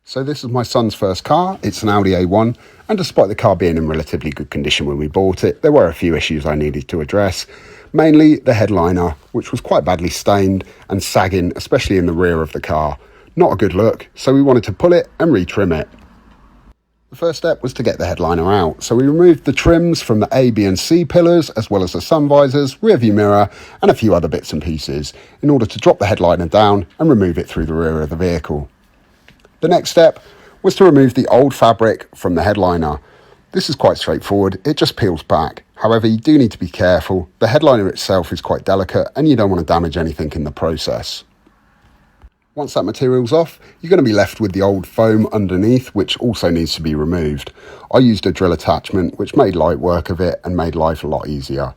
So this is my son's first car. It's an Audi A1, and despite the car being in relatively good condition when we bought it, there were a few issues I needed to address. Mainly the headliner, which was quite badly stained and sagging, especially in the rear of the car. Not a good look, so we wanted to pull it and retrim it. The first step was to get the headliner out, so we removed the trims from the A, B and C pillars, as well as the sun visors, rear view mirror and a few other bits and pieces, in order to drop the headliner down and remove it through the rear of the vehicle. The next step was to remove the old fabric from the headliner. This is quite straightforward, it just peels back. However, you do need to be careful. The headliner itself is quite delicate and you don't want to damage anything in the process. Once that material's off, you're going to be left with the old foam underneath, which also needs to be removed. I used a drill attachment which made light work of it and made life a lot easier.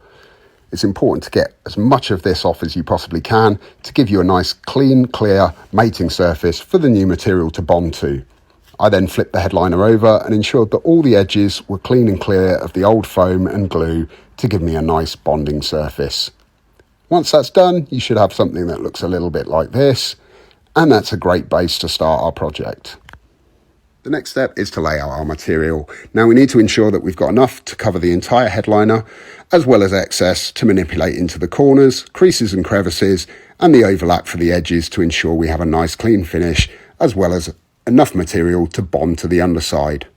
It's important to get as much of this off as you possibly can to give you a nice clean, clear mating surface for the new material to bond to. I then flipped the headliner over and ensured that all the edges were clean and clear of the old foam and glue to give me a nice bonding surface. Once that's done, you should have something that looks a little bit like this, and that's a great base to start our project. The next step is to lay out our material. Now we need to ensure that we've got enough to cover the entire headliner, as well as excess to manipulate into the corners, creases and crevices, and the overlap for the edges to ensure we have a nice clean finish, as well as enough material to bond to the underside.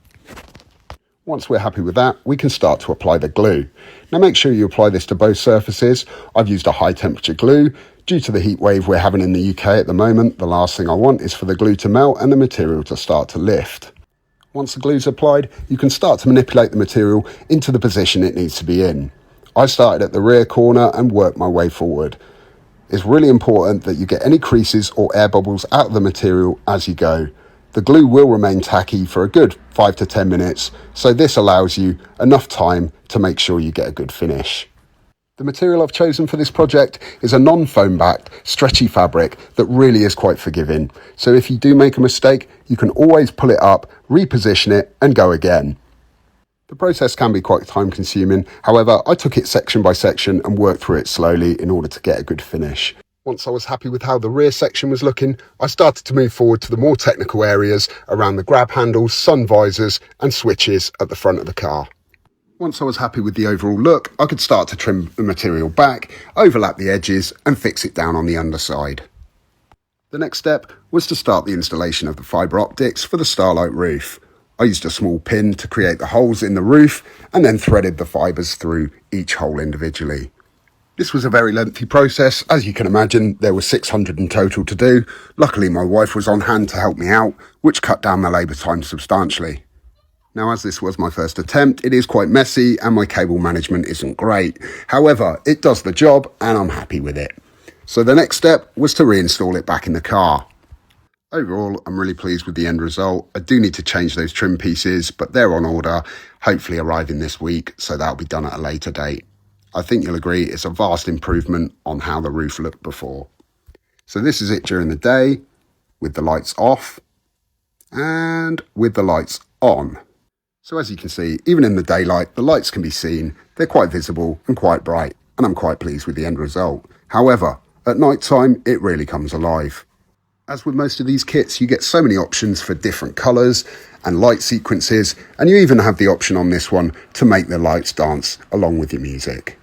Once we're happy with that, we can start to apply the glue. Now make sure you apply this to both surfaces. I've used a high temperature glue. Due to the heat wave we're having in the UK at the moment, the last thing I want is for the glue to melt and the material to start to lift. Once the glue's applied, you can start to manipulate the material into the position it needs to be in. I started at the rear corner and worked my way forward. It's really important that you get any creases or air bubbles out of the material as you go. The glue will remain tacky for a good 5 to 10 minutes, so this allows you enough time to make sure you get a good finish. The material I've chosen for this project is a non-foam backed, stretchy fabric that really is quite forgiving. So if you do make a mistake, you can always pull it up, reposition it and go again. The process can be quite time consuming. However, I took it section by section and worked through it slowly in order to get a good finish. Once I was happy with how the rear section was looking, I started to move forward to the more technical areas around the grab handles, sun visors and switches at the front of the car. Once I was happy with the overall look, I could start to trim the material back, overlap the edges and fix it down on the underside. The next step was to start the installation of the fibre optics for the Starlight roof. I used a small pin to create the holes in the roof and then threaded the fibres through each hole individually. This was a very lengthy process. As you can imagine, there were 600 in total to do. Luckily, my wife was on hand to help me out, which cut down my labour time substantially. Now, as this was my first attempt, it is quite messy and my cable management isn't great. However, it does the job and I'm happy with it. So the next step was to reinstall it back in the car. Overall, I'm really pleased with the end result. I do need to change those trim pieces, but they're on order, hopefully arriving this week, so that'll be done at a later date. I think you'll agree it's a vast improvement on how the roof looked before. So this is it during the day, with the lights off and with the lights on. So as you can see, even in the daylight, the lights can be seen. They're quite visible and quite bright, and I'm quite pleased with the end result. However, at night time, it really comes alive. As with most of these kits, you get so many options for different colours and light sequences, and you even have the option on this one to make the lights dance along with your music.